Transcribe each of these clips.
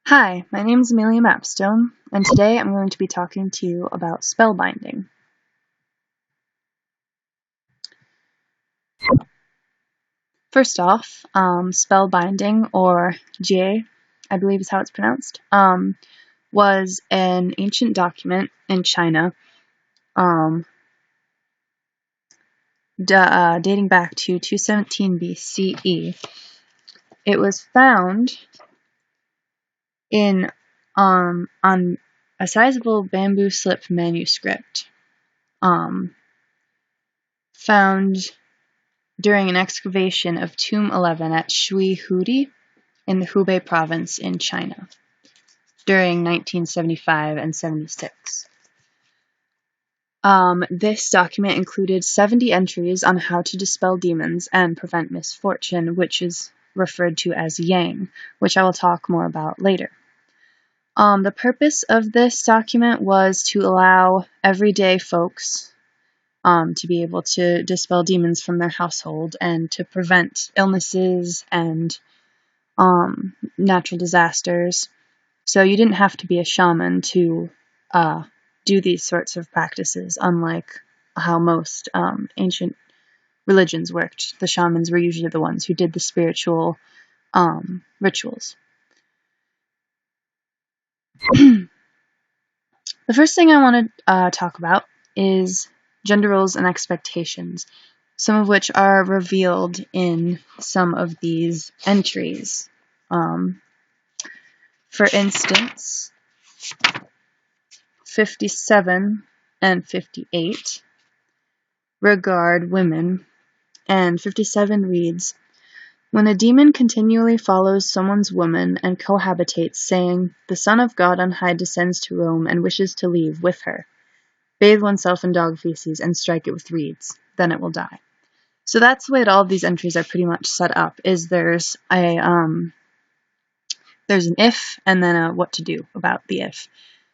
Hi, my name is Amelia Mapstone, and today I'm going to be talking to you about spellbinding. First off, spellbinding, or Jie, I believe is how it's pronounced, was an ancient document in China, dating back to 217 BCE. It was found on a sizable bamboo slip manuscript, found during an excavation of Tomb 11 at Shui Hudi in the Hubei province in China during 1975 and 76. This document included 70 entries on how to dispel demons and prevent misfortune, which is referred to as Yang, which I will talk more about later. The purpose of this document was to allow everyday folks to be able to dispel demons from their household and to prevent illnesses and natural disasters. So you didn't have to be a shaman to do these sorts of practices, unlike how most ancient religions worked. The shamans were usually the ones who did the spiritual rituals. The first thing I want to talk about is gender roles and expectations, some of which are revealed in some of these entries. For instance, 57 and 58 regard women, and 57 reads, "When a demon continually follows someone's woman and cohabitates, saying, 'The Son of God on high descends to Rome and wishes to leave with her,' bathe oneself in dog feces and strike it with reeds, then it will die." So that's the way that all of these entries are pretty much set up, is there's an if and then a what to do about the if.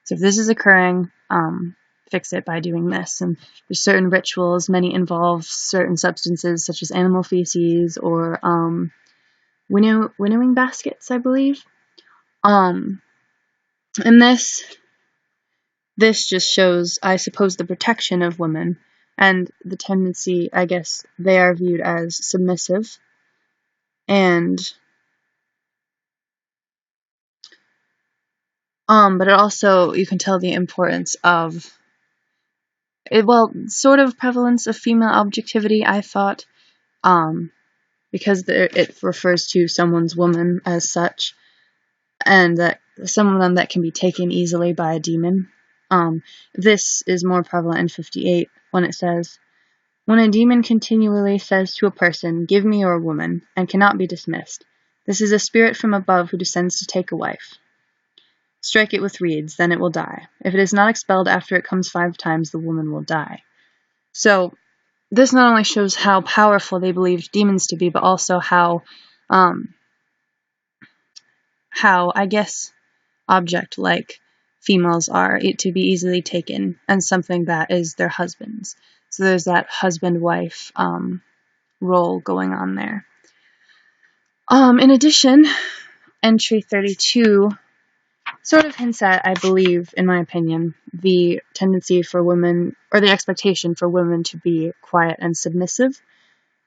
So if this is occurring, fix it by doing this. And there's certain rituals, many involve certain substances such as animal feces or winnowing baskets, I believe. And this just shows, I suppose, the protection of women and the tendency, I guess, they are viewed as submissive. And but it also, you can tell the importance of sort of prevalence of female objectivity, I thought, because it refers to someone's woman as such, and that some of them that can be taken easily by a demon. This is more prevalent in 58 when it says, "When a demon continually says to a person, 'Give me your woman,' and cannot be dismissed, this is a spirit from above who descends to take a wife. Strike it with reeds, then it will die. If it is not expelled after it comes 5 times, the woman will die." So this not only shows how powerful they believed demons to be, but also how I guess, object-like females are to be easily taken, and something that is their husband's. So there's that husband-wife role going on there. In addition, entry 32 sort of hints at, I believe, in my opinion, the tendency for women, or the expectation for women to be quiet and submissive.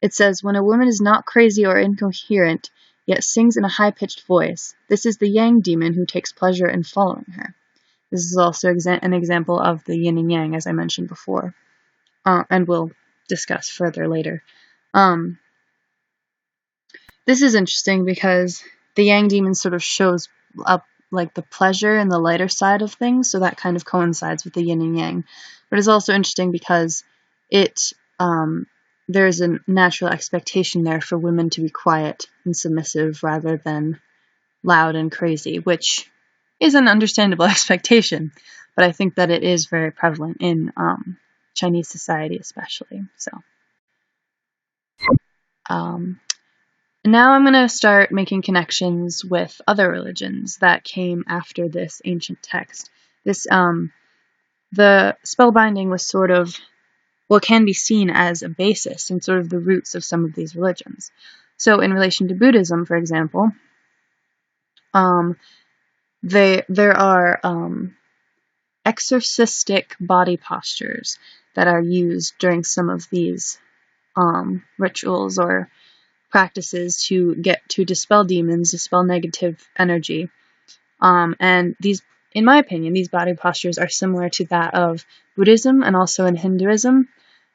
It says, "When a woman is not crazy or incoherent, yet sings in a high-pitched voice, this is the Yang demon who takes pleasure in following her." This is also an example of the yin and yang, as I mentioned before, and we'll discuss further later. This is interesting because the Yang demon sort of shows up like the pleasure and the lighter side of things, so that kind of coincides with the yin and yang. But it's also interesting because there's a natural expectation there for women to be quiet and submissive rather than loud and crazy, which is an understandable expectation, but I think that it is very prevalent in Chinese society especially. So now I'm going to start making connections with other religions that came after this ancient text. The spellbinding was sort of what can be seen as a basis and sort of the roots of some of these religions. So in relation to Buddhism, for example, There are exorcistic body postures that are used during some of these rituals or practices to get to dispel demons, dispel negative energy. And these, in my opinion, these body postures are similar to that of Buddhism and also in Hinduism.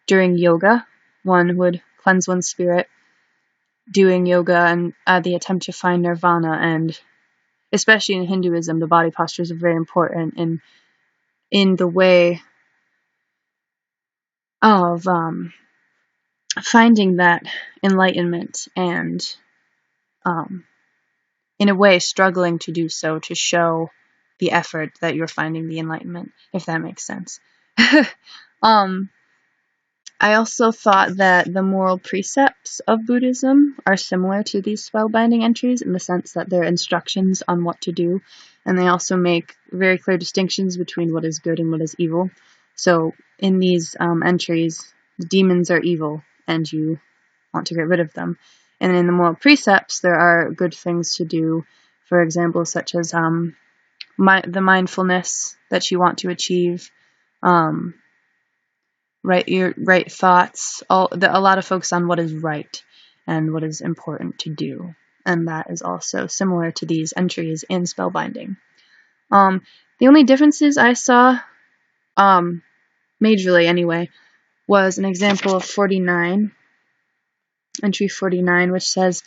During yoga, one would cleanse one's spirit doing yoga and the attempt to find nirvana. And especially in Hinduism, the body postures are very important in the way of finding that enlightenment and, in a way, struggling to do so to show the effort that you're finding the enlightenment, if that makes sense. I also thought that the moral precepts of Buddhism are similar to these spellbinding entries in the sense that they're instructions on what to do, and they also make very clear distinctions between what is good and what is evil. So in these entries, the demons are evil, and you want to get rid of them. And in the moral precepts, there are good things to do, for example, such as the mindfulness that you want to achieve, right thoughts, a lot of focus on what is right and what is important to do. And that is also similar to these entries in Spellbinding. The only differences I saw, majorly anyway, was an example of 49, entry 49, which says,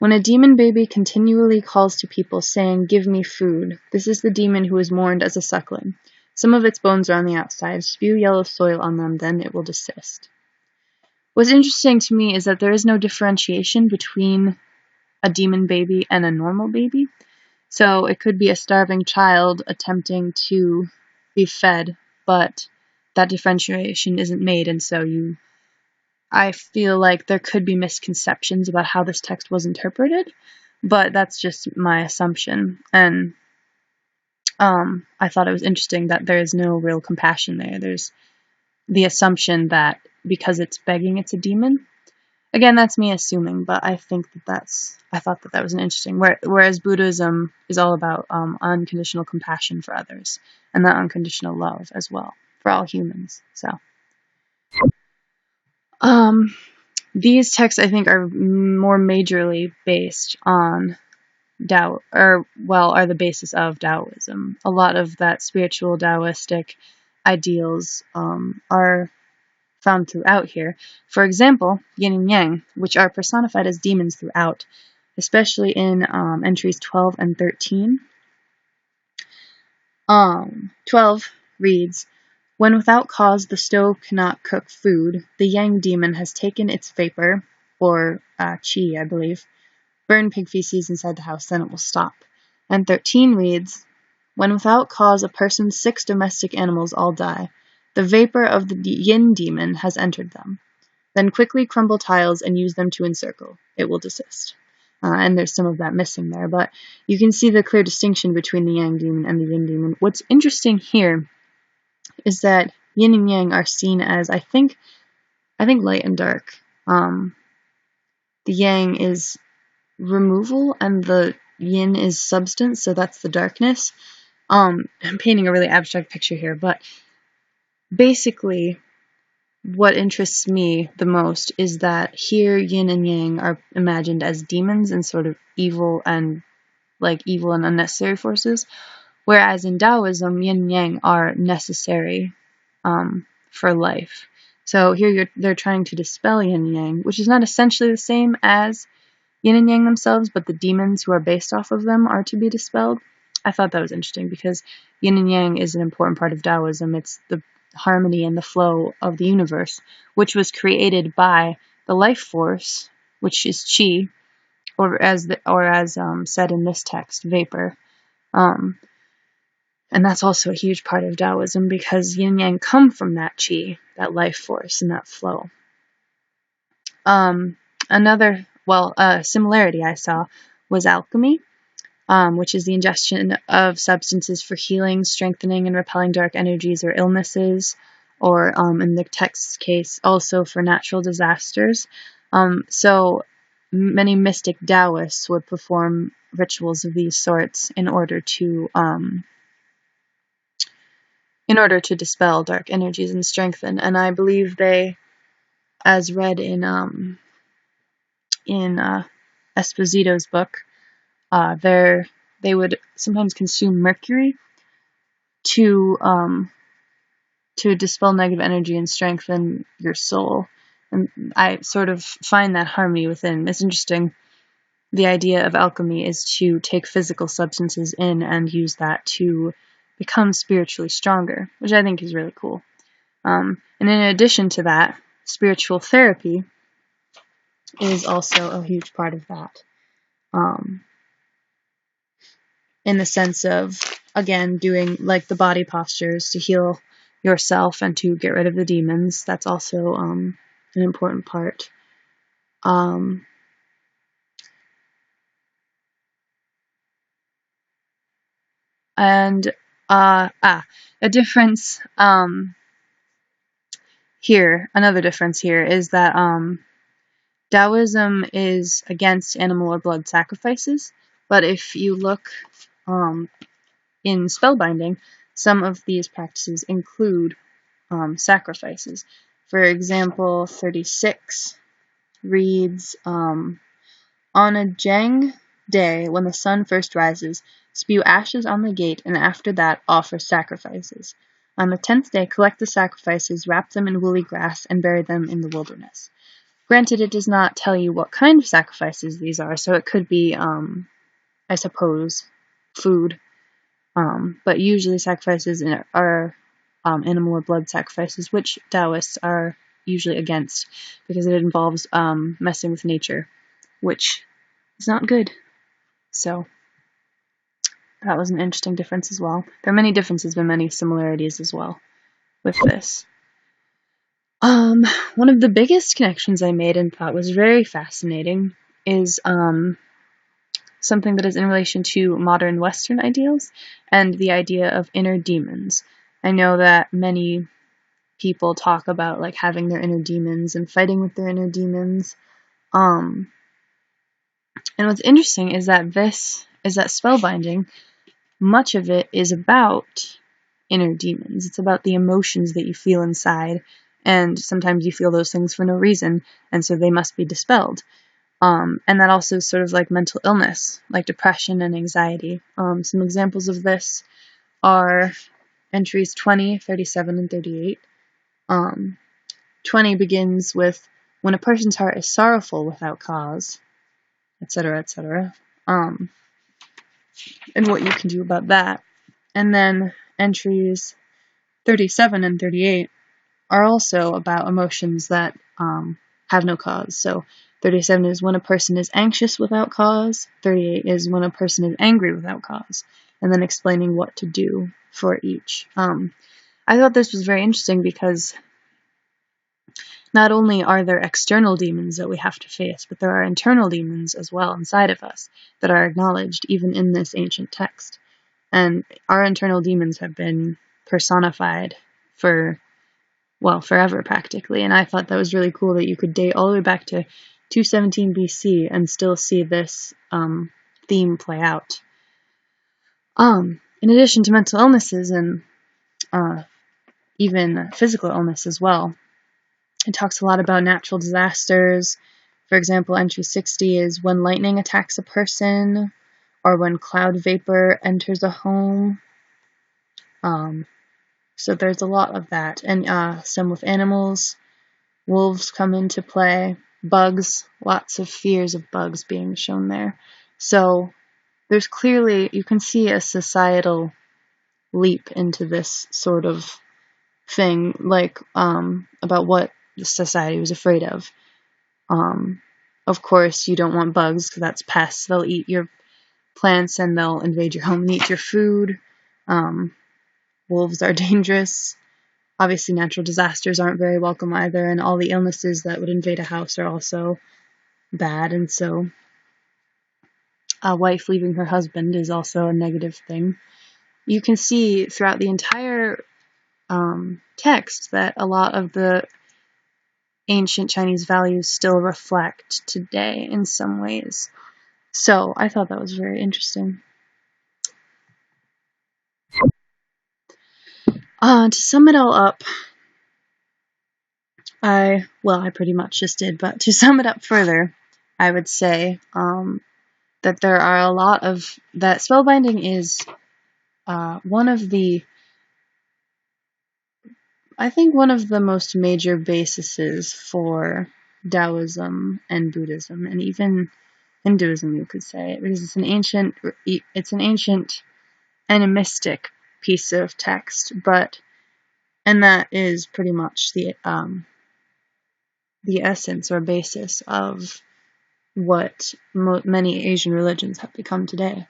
when a demon baby continually calls to people saying, give me food, this is the demon who is mourned as a suckling. Some of its bones are on the outside. Spew yellow soil on them, then it will desist. What's interesting to me is that there is no differentiation between a demon baby and a normal baby. So it could be a starving child attempting to be fed, but that differentiation isn't made, and so I feel like there could be misconceptions about how this text was interpreted, but that's just my assumption. And I thought it was interesting that there is no real compassion there. There's the assumption that because it's begging, it's a demon. Again, that's me assuming, but I think I thought that was an interesting. Whereas Buddhism is all about unconditional compassion for others and that unconditional love as well for all humans. So, these texts I think are more majorly based on Tao, are the basis of Taoism. A lot of that spiritual Taoistic ideals are found throughout here. For example, yin and yang, which are personified as demons throughout, especially in entries 12 and 13. 12 reads, when without cause the stove cannot cook food, the yang demon has taken its vapor, or qi, I believe. Burn pig feces inside the house, then it will stop. And 13 reads, when without cause a person's 6 domestic animals all die, the vapor of the yin demon has entered them. Then quickly crumble tiles and use them to encircle. It will desist. And there's some of that missing there, but you can see the clear distinction between the yang demon and the yin demon. What's interesting here is that yin and yang are seen as, I think light and dark. The yang is removal and the yin is substance, so that's the darkness. I'm painting a really abstract picture here, but basically what interests me the most is that here yin and yang are imagined as demons and sort of evil and unnecessary forces, whereas in Taoism yin and yang are necessary for life. So here they're trying to dispel yin and yang, which is not essentially the same as yin and yang themselves, but the demons who are based off of them are to be dispelled. I thought that was interesting because yin and yang is an important part of Taoism. It's the harmony and the flow of the universe, which was created by the life force, which is qi, or as said in this text, vapor. And that's also a huge part of Taoism because yin and yang come from that qi, that life force, and that flow. Another similarity I saw was alchemy, which is the ingestion of substances for healing, strengthening, and repelling dark energies or illnesses, or in the text's case, also for natural disasters. So many mystic Taoists would perform rituals of these sorts in order to dispel dark energies and strengthen. And I believe they, as read in Esposito's book, they would sometimes consume mercury to dispel negative energy and strengthen your soul. And I sort of find that harmony within. It's interesting. The idea of alchemy is to take physical substances in and use that to become spiritually stronger, which I think is really cool. And in addition to that, spiritual therapy is also a huge part of that. In the sense of, again, doing like the body postures to heal yourself and to get rid of the demons. That's also an important part. And a difference here, another difference here is that Taoism is against animal or blood sacrifices, but if you look in spellbinding, some of these practices include sacrifices. For example, 36 reads, on a Jeng day when the sun first rises, spew ashes on the gate, and after that offer sacrifices. On the 10th day, collect the sacrifices, wrap them in woolly grass, and bury them in the wilderness. Granted, it does not tell you what kind of sacrifices these are, so it could be, I suppose, food. But usually sacrifices are animal or blood sacrifices, which Taoists are usually against, because it involves messing with nature, which is not good. So that was an interesting difference as well. There are many differences, but many similarities as well with this. One of the biggest connections I made and thought was very fascinating is something that is in relation to modern Western ideals and the idea of inner demons. I know that many people talk about like having their inner demons and fighting with their inner demons. And what's interesting is that spellbinding, much of it is about inner demons. It's about the emotions that you feel inside, and sometimes you feel those things for no reason, and so they must be dispelled. And that also is sort of like mental illness, like depression and anxiety. Some examples of this are entries 20, 37, and 38. 20 begins with, when a person's heart is sorrowful without cause, etc., etc., and what you can do about that. And then entries 37 and 38 are also about emotions that have no cause. So 37 is when a person is anxious without cause. 38 is when a person is angry without cause. And then explaining what to do for each. I thought this was very interesting because not only are there external demons that we have to face, but there are internal demons as well inside of us that are acknowledged even in this ancient text. And our internal demons have been personified for, well, forever practically. And I thought that was really cool that you could date all the way back to 217 BC and still see this theme play out. In addition to mental illnesses and even physical illness as well, it talks a lot about natural disasters. For example, entry 60 is when lightning attacks a person or when cloud vapor enters a home. So there's a lot of that. And some with animals, wolves come into play, bugs, lots of fears of bugs being shown there. So there's clearly, you can see a societal leap into this sort of thing, like about what the society was afraid of. Of course, you don't want bugs because that's pests. They'll eat your plants and they'll invade your home and eat your food. Wolves are dangerous. Obviously, natural disasters aren't very welcome either, and all the illnesses that would invade a house are also bad. And so a wife leaving her husband is also a negative thing. You can see throughout the entire text that a lot of the ancient Chinese values still reflect today in some ways. So I thought that was very interesting. To sum it all up, I pretty much just did, but to sum it up further, I would say that there are a lot of, that spellbinding is one of the, I think one of the most major bases for Taoism and Buddhism, and even Hinduism, you could say, because it's an ancient animistic piece of text, and that is pretty much the essence or basis of what many Asian religions have become today.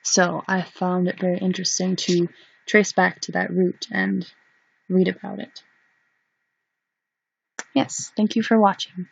So I found it very interesting to trace back to that root and read about it. Yes, thank you for watching.